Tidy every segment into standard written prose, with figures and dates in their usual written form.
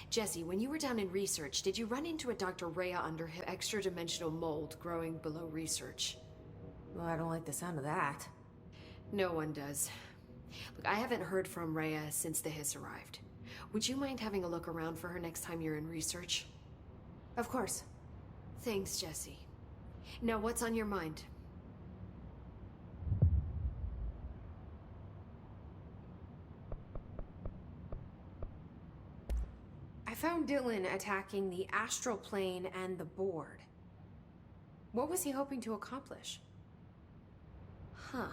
Jesse, when you were down in research, did you run into a Dr. Rhea under extra-dimensional mold growing below research? Well, I don't like the sound of that. No one does. Look, I haven't heard from Rhea since the Hiss arrived. Would you mind having a look around for her next time you're in research? Of course. Thanks, Jesse. Now, what's on your mind? I found Dylan attacking the astral plane and the board. What was he hoping to accomplish? Huh.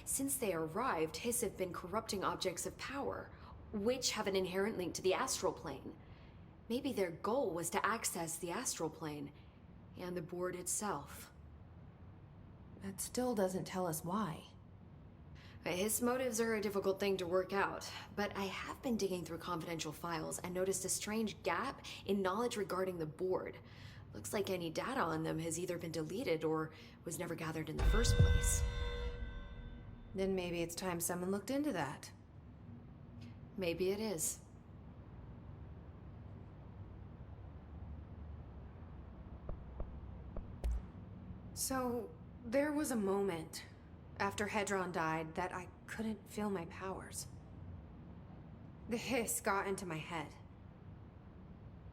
Since they arrived, Hiss have been corrupting objects of power, which have an inherent link to the astral plane. Maybe their goal was to access the astral plane and the board itself. That still doesn't tell us why. His motives are a difficult thing to work out, but I have been digging through confidential files and noticed a strange gap in knowledge regarding the board. Looks like any data on them has either been deleted or was never gathered in the first place. Then maybe it's time someone looked into that. Maybe it is. So, there was a moment after Hedron died that I couldn't feel my powers. The hiss got into my head.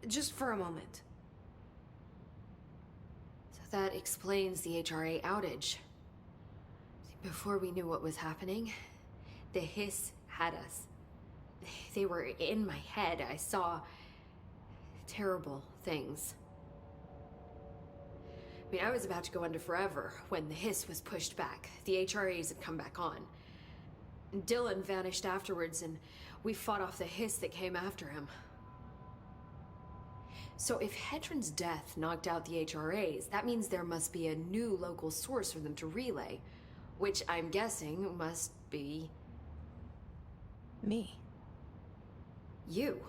Just for a moment. So that explains the HRA outage. Before we knew what was happening, the Hiss had us. They were in my head. I saw terrible things. I mean, I was about to go under forever when the Hiss was pushed back. The HRAs had come back on. Dylan vanished afterwards, and we fought off the Hiss that came after him. So if Hedron's death knocked out the HRAs, that means there must be a new local source for them to relay, which I'm guessing must be... me. You.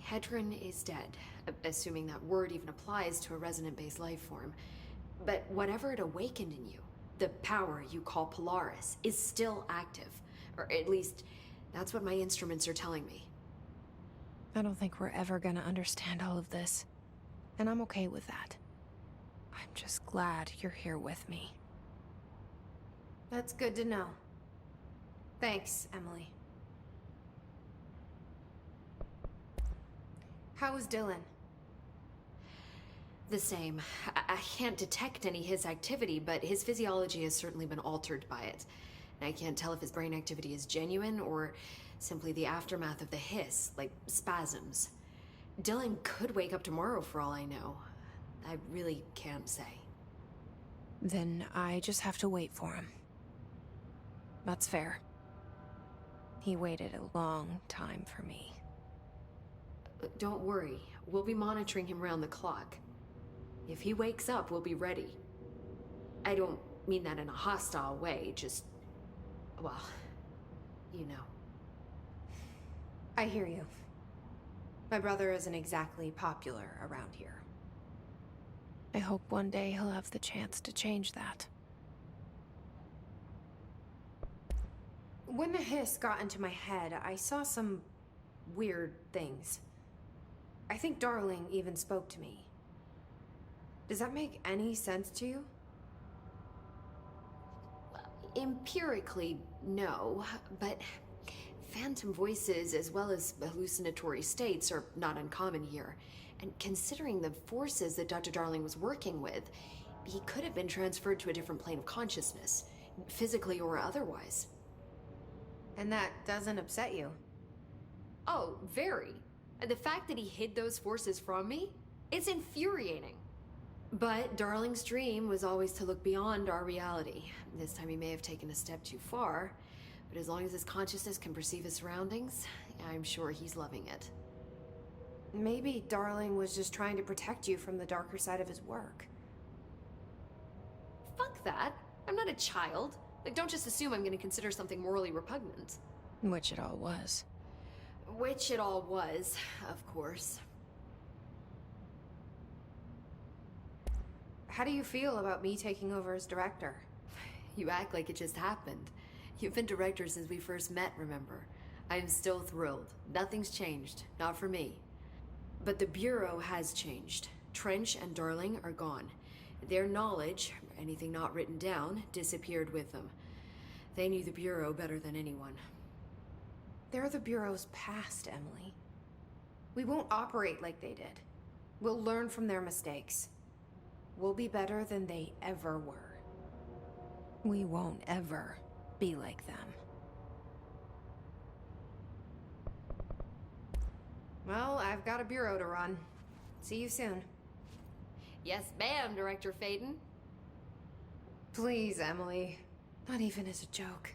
Hedron is dead, assuming that word even applies to a resonant-based life form. But whatever it awakened in you, the power you call Polaris, is still active. Or at least, that's what my instruments are telling me. I don't think we're ever gonna understand all of this. And I'm okay with that. I'm just glad you're here with me. That's good to know. Thanks, Emily. How is Dylan? The same. I can't detect any Hiss activity, but his physiology has certainly been altered by it. And I can't tell if his brain activity is genuine or simply the aftermath of the Hiss, like spasms. Dylan could wake up tomorrow for all I know. I really can't say. Then I just have to wait for him. That's fair. He waited a long time for me. Don't worry. We'll be monitoring him round the clock. If he wakes up, we'll be ready. I don't mean that in a hostile way, just... well, you know. I hear you. My brother isn't exactly popular around here. I hope one day he'll have the chance to change that. When the hiss got into my head, I saw some weird things. I think Darling even spoke to me. Does that make any sense to you? Empirically, no, but phantom voices as well as hallucinatory states are not uncommon here. And considering the forces that Dr. Darling was working with, he could have been transferred to a different plane of consciousness, physically or otherwise. And that doesn't upset you? Oh, very. The fact that he hid those forces from me, it's infuriating. But Darling's dream was always to look beyond our reality. This time he may have taken a step too far, but as long as his consciousness can perceive his surroundings, I'm sure he's loving it. Maybe Darling was just trying to protect you from the darker side of his work. Fuck that. I'm not a child. Like, don't just assume I'm gonna consider something morally repugnant. Which it all was. Which it all was, of course. How do you feel about me taking over as director? You act like it just happened. You've been director since we first met, remember? I'm still thrilled. Nothing's changed. Not for me. But the Bureau has changed. Trench and Darling are gone. Their knowledge, anything not written down, disappeared with them. They knew the Bureau better than anyone. They're the Bureau's past, Emily. We won't operate like they did. We'll learn from their mistakes. We'll be better than they ever were. We won't ever be like them. Well, I've got a bureau to run. See you soon. Yes, ma'am, Director Faden. Please, Emily. Not even as a joke.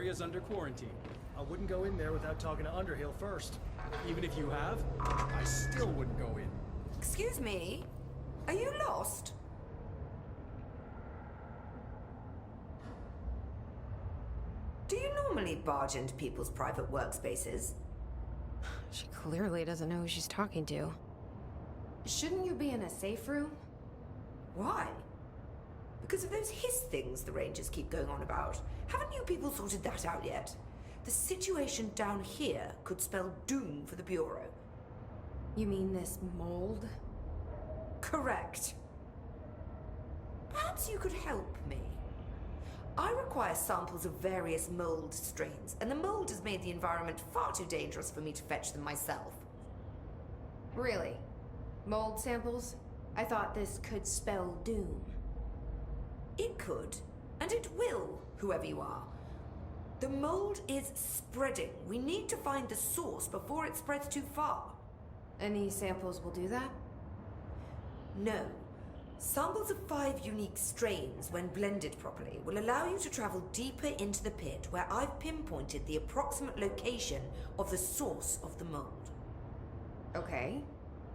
area's under quarantine. I wouldn't go in there without talking to Underhill first. Even if you have, I still wouldn't go in. Excuse me? Are you lost? Do you normally barge into people's private workspaces? She clearly doesn't know who she's talking to. Shouldn't you be in a safe room? Why? Because of those hiss things the Rangers keep going on about. Haven't you people sorted that out yet? The situation down here could spell doom for the Bureau. You mean this mold? Correct. Perhaps you could help me. I require samples of various mold strains, and the mold has made the environment far too dangerous for me to fetch them myself. Really? Mold samples? I thought this could spell doom. It could, and it will, whoever you are. The mold is spreading. We need to find the source before it spreads too far. And these samples will do that? No. Samples of 5 unique strains, when blended properly, will allow you to travel deeper into the pit, where I've pinpointed the approximate location of the source of the mold. Okay.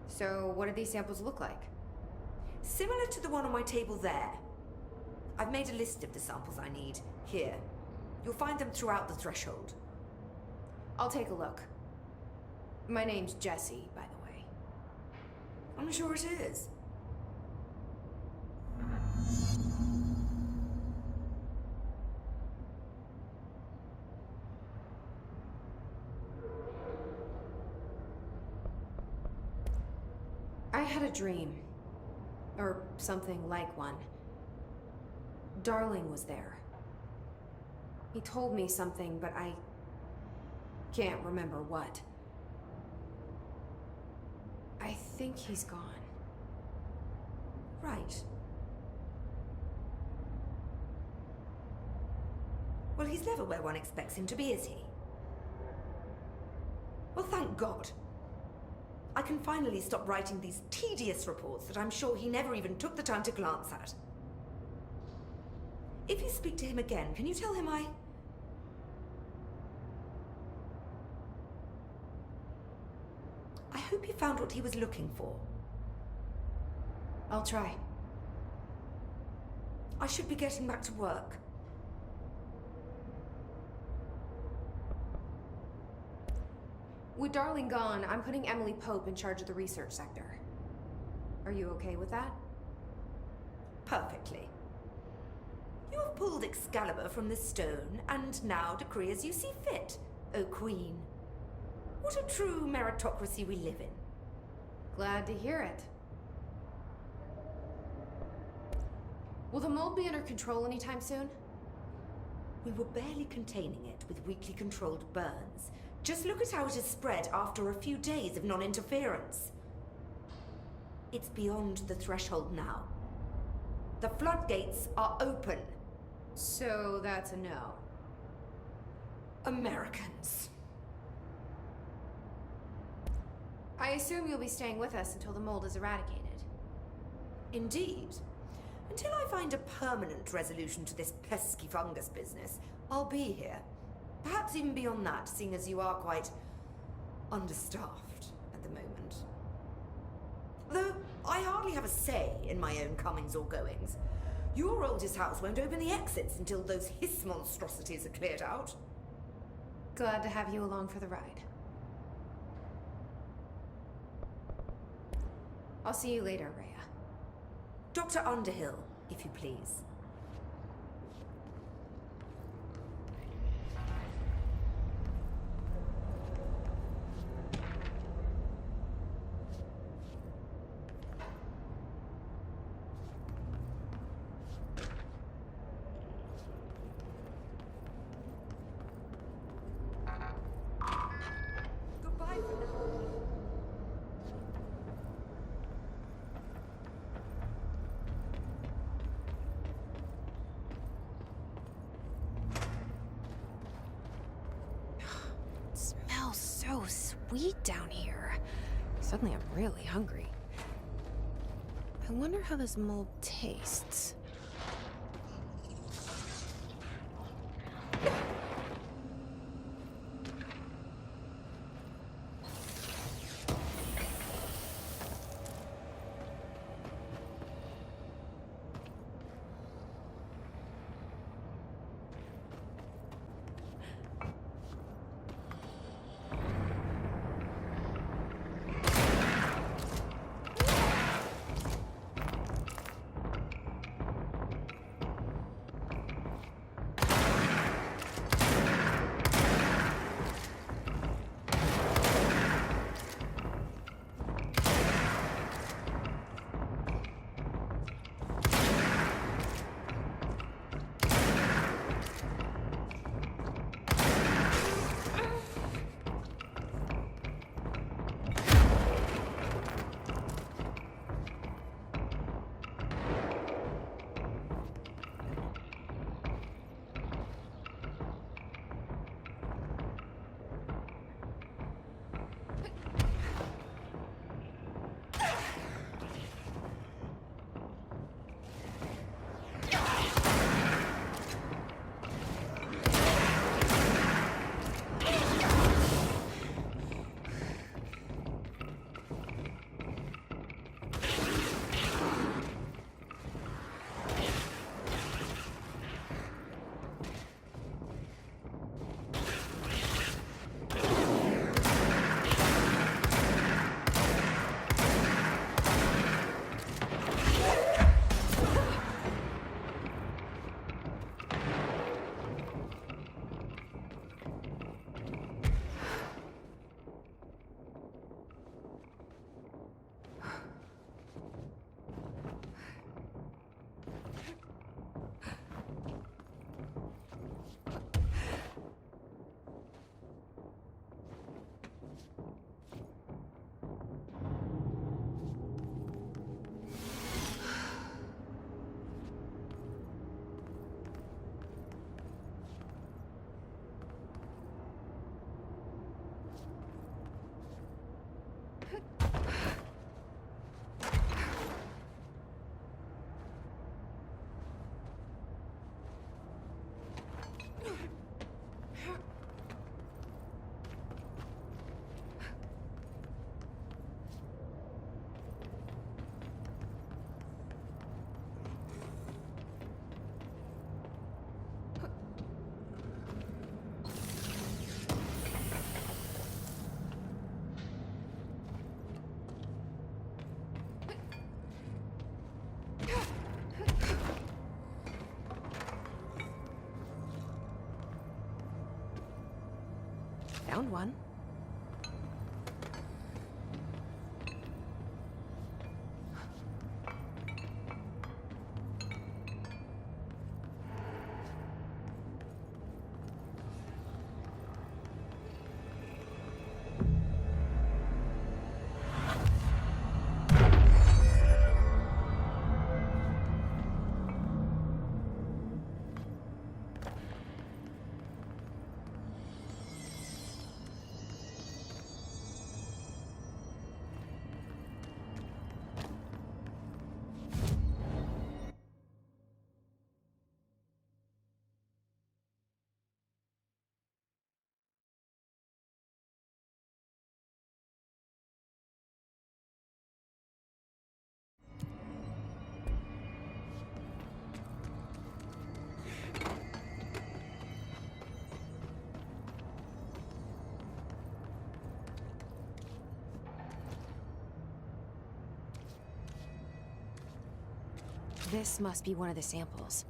So what do these samples look like? Similar to the one on my table there. I've made a list of the samples I need. Here. You'll find them throughout the threshold. I'll take a look. My name's Jessie, by the way. I'm sure it is. I had a dream. Or something like one. Darling was there. He told me something, but I can't remember what. I think he's gone. Right. Well, he's never where one expects him to be, is he? Well, thank God. I can finally stop writing these tedious reports that I'm sure he never even took the time to glance at. If you speak to him again, can you tell him I hope he found what he was looking for. I'll try. I should be getting back to work. With Darling gone, I'm putting Emily Pope in charge of the research sector. Are you okay with that? Perfectly. You have pulled Excalibur from the stone, and now decree as you see fit, O Queen. What a true meritocracy we live in. Glad to hear it. Will the mold be under control anytime soon? We were barely containing it with weakly controlled burns. Just look at how it has spread after a few days of non-interference. It's beyond the threshold now. The floodgates are open. So that's a no. Americans. I assume you'll be staying with us until the mold is eradicated. Indeed. Until I find a permanent resolution to this pesky fungus business, I'll be here. Perhaps even beyond that, seeing as you are quite understaffed at the moment. Though I hardly have a say in my own comings or goings. Your oldest house won't open the exits until those hiss monstrosities are cleared out. Glad to have you along for the ride. I'll see you later, Rhea. Dr. Underhill, if you please. Goodbye for now. Smells so sweet down here. Suddenly I'm really hungry. I wonder how this mold tastes. Found one. This must be one of the samples.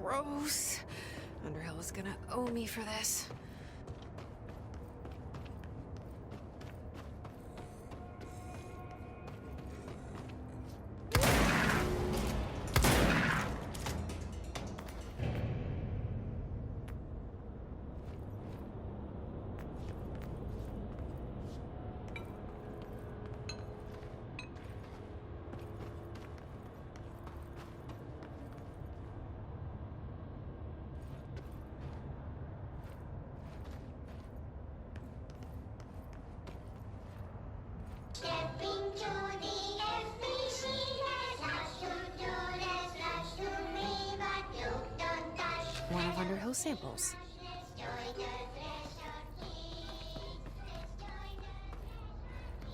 Gross. Underhill is gonna owe me for this. Stepping to the FBC, there's lots to do, there's lots to read, but you don't touch. One of Underhill's samples. Let's join the treasure team. Let's join the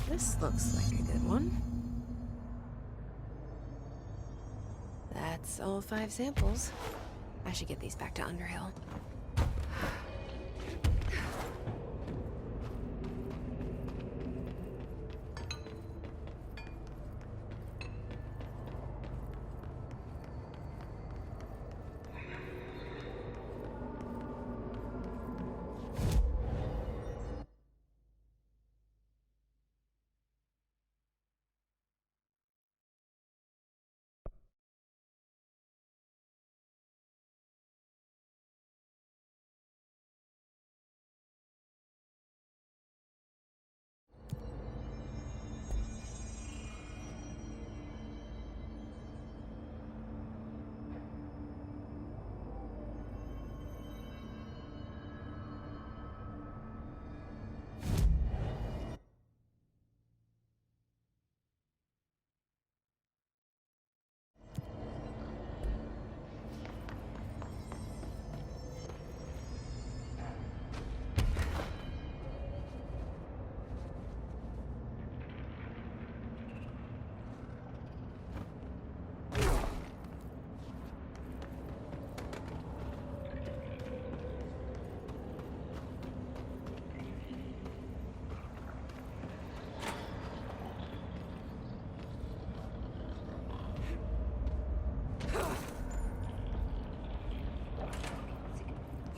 This looks like a good one. That's all 5 samples. I should get these back to Underhill.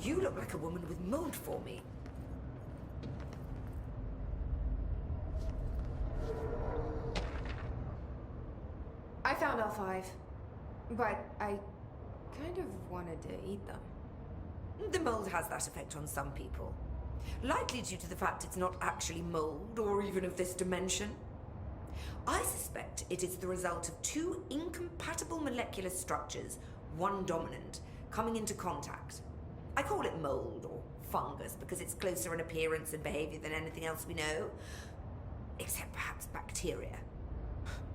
You look like a woman with mold for me. I found all 5. But I kind of wanted to eat them. The mold has that effect on some people. Likely due to the fact it's not actually mold, or even of this dimension. I suspect it is the result of 2 incompatible molecular structures, one dominant, coming into contact. I call it mold, or fungus, because it's closer in appearance and behavior than anything else we know. Except perhaps bacteria.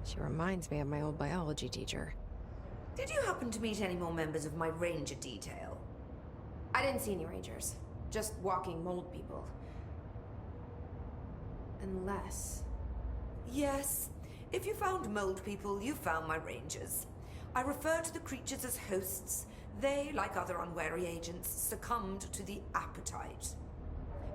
She reminds me of my old biology teacher. Did you happen to meet any more members of my ranger detail? I didn't see any rangers. Just walking mold people. Unless... Yes. If you found mold people, you found my rangers. I refer to the creatures as hosts. They, like other unwary agents, succumbed to the appetite.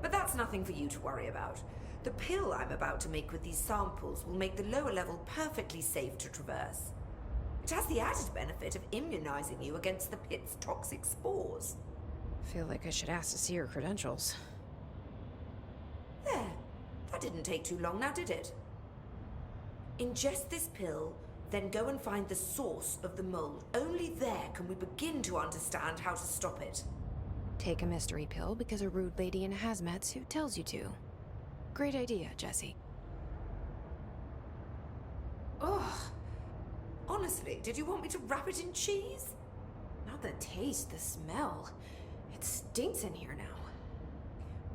But that's nothing for you to worry about. The pill I'm about to make with these samples will make the lower level perfectly safe to traverse. It has the added benefit of immunizing you against the pit's toxic spores. Feel like I should ask to see her credentials. There. That didn't take too long now, did it? Ingest this pill, then go and find the source of the mold. Only there can we begin to understand how to stop it. Take a mystery pill because a rude lady in a hazmat suit tells you to. Great idea, Jesse. Ugh. Honestly, did you want me to wrap it in cheese? Not the taste, the smell. It stinks in here now.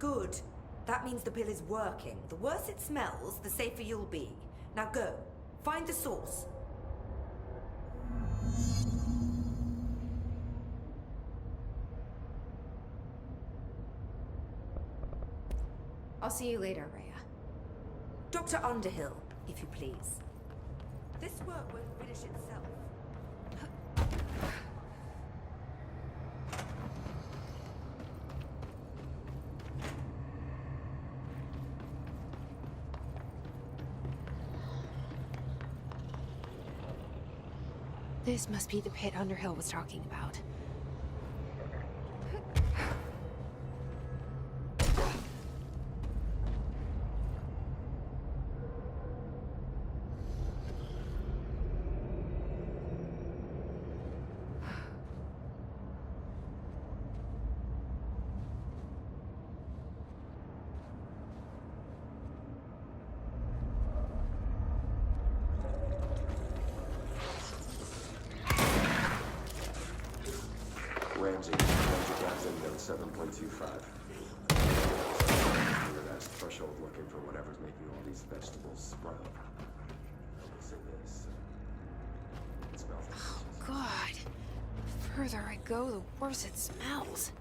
Good. That means the pill is working. The worse it smells, the safer you'll be. Now go. Find the source. I'll see you later, Rhea. Dr. Underhill, if you please. This work won't finish itself. This must be the pit Underhill was talking about. Ramsey, Ranger Captain, note 7.25. Weird ass threshold looking for whatever's making all these vegetables sprout. I'll say this. It smells delicious. God. The further I go, the worse it smells.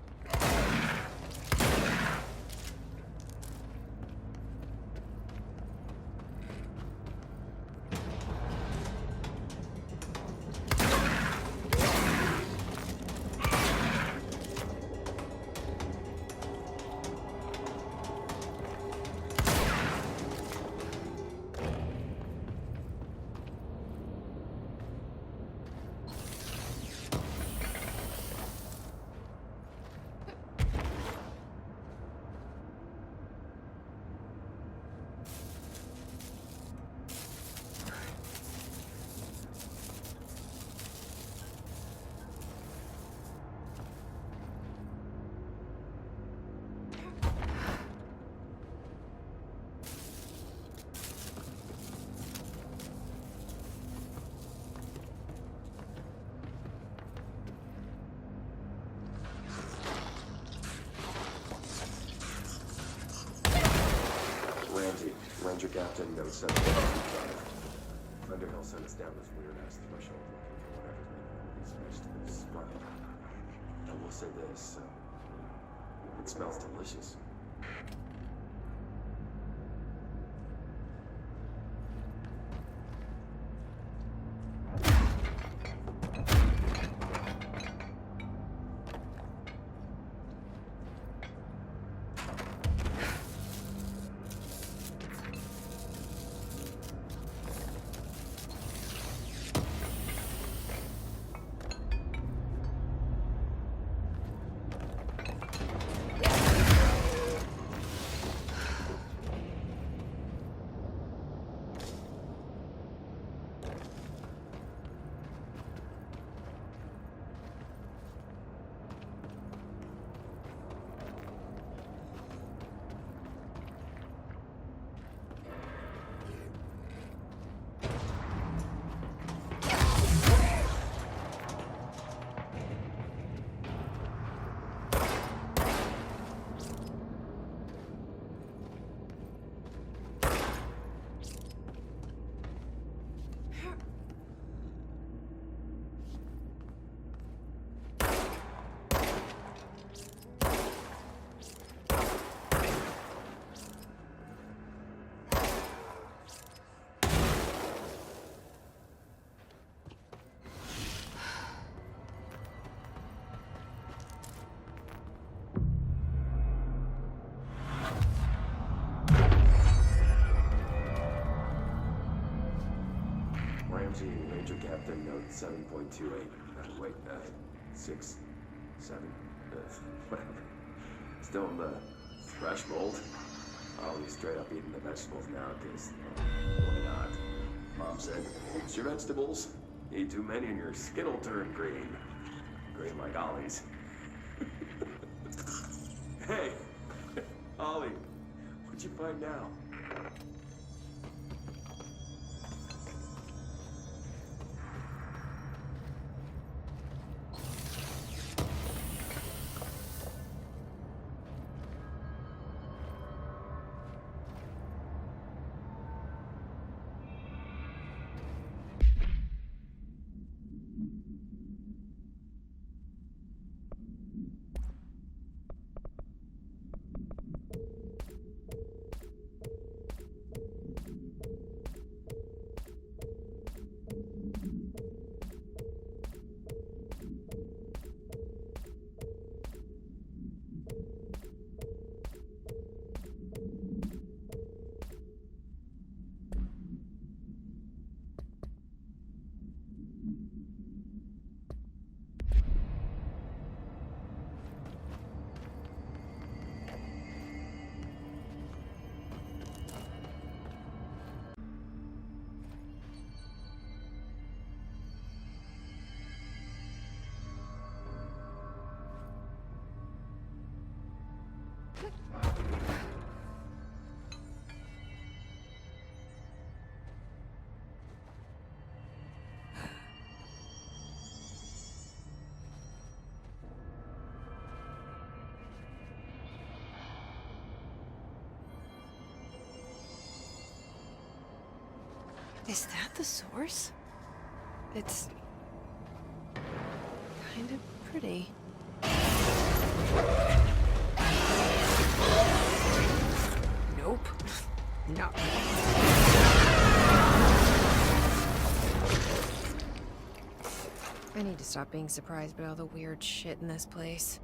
Ranger Captain, note 7.25. Underhill sent us down this weird ass threshold looking for whatever's making all these vegetables sprout. I will say this, it smells delicious. Ranger Captain Note 7.28. Wait, 6, 7, whatever. Still in the fresh mold. Ollie's straight up eating the vegetables now, cause, why not? Mom said, eat your vegetables. Eat too many and your skin'll turn green. Green like Ollie's. Hey, Ollie, what'd you find now? Is that the source? It's kind of pretty. Nope. No. I need to stop being surprised by all the weird shit in this place.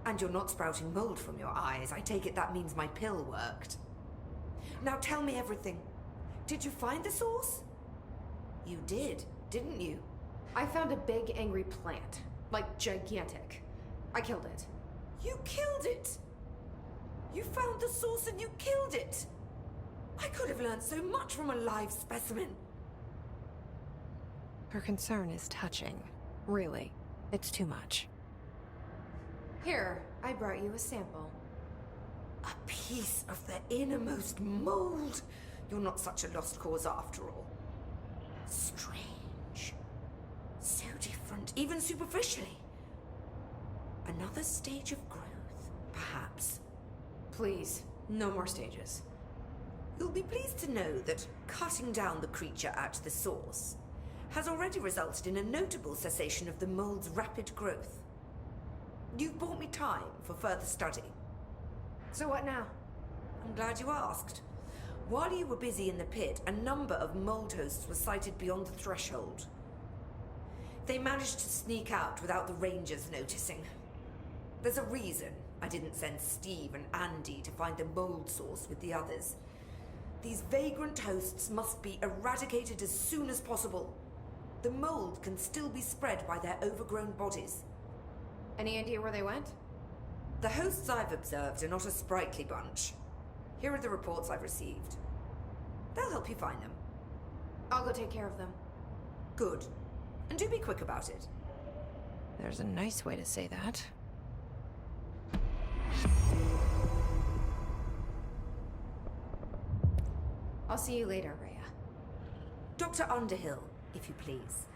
And you're not sprouting mold from your eyes. I take it that means my pill worked. Now tell me everything. Did you find the source? You did, didn't you? I found a big angry plant. Like, gigantic. I killed it. You killed it! You found the source and you killed it! I could have learned so much from a live specimen. Her concern is touching. Really. It's too much. Here, I brought you a sample. A piece of the innermost mold. You're not such a lost cause after all. Strange. So different, even superficially. Another stage of growth, perhaps. Please, no more stages. You'll be pleased to know that cutting down the creature at the source has already resulted in a notable cessation of the mold's rapid growth. You've bought me time for further study. So what now? I'm glad you asked. While you were busy in the pit, a number of mold hosts were sighted beyond the threshold. They managed to sneak out without the Rangers noticing. There's a reason I didn't send Steve and Andy to find the mold source with the others. These vagrant hosts must be eradicated as soon as possible. The mold can still be spread by their overgrown bodies. Any idea where they went? The hosts I've observed are not a sprightly bunch. Here are the reports I've received. They'll help you find them. I'll go take care of them. Good. And do be quick about it. There's a nice way to say that. I'll see you later, Rhea. Dr. Underhill, if you please.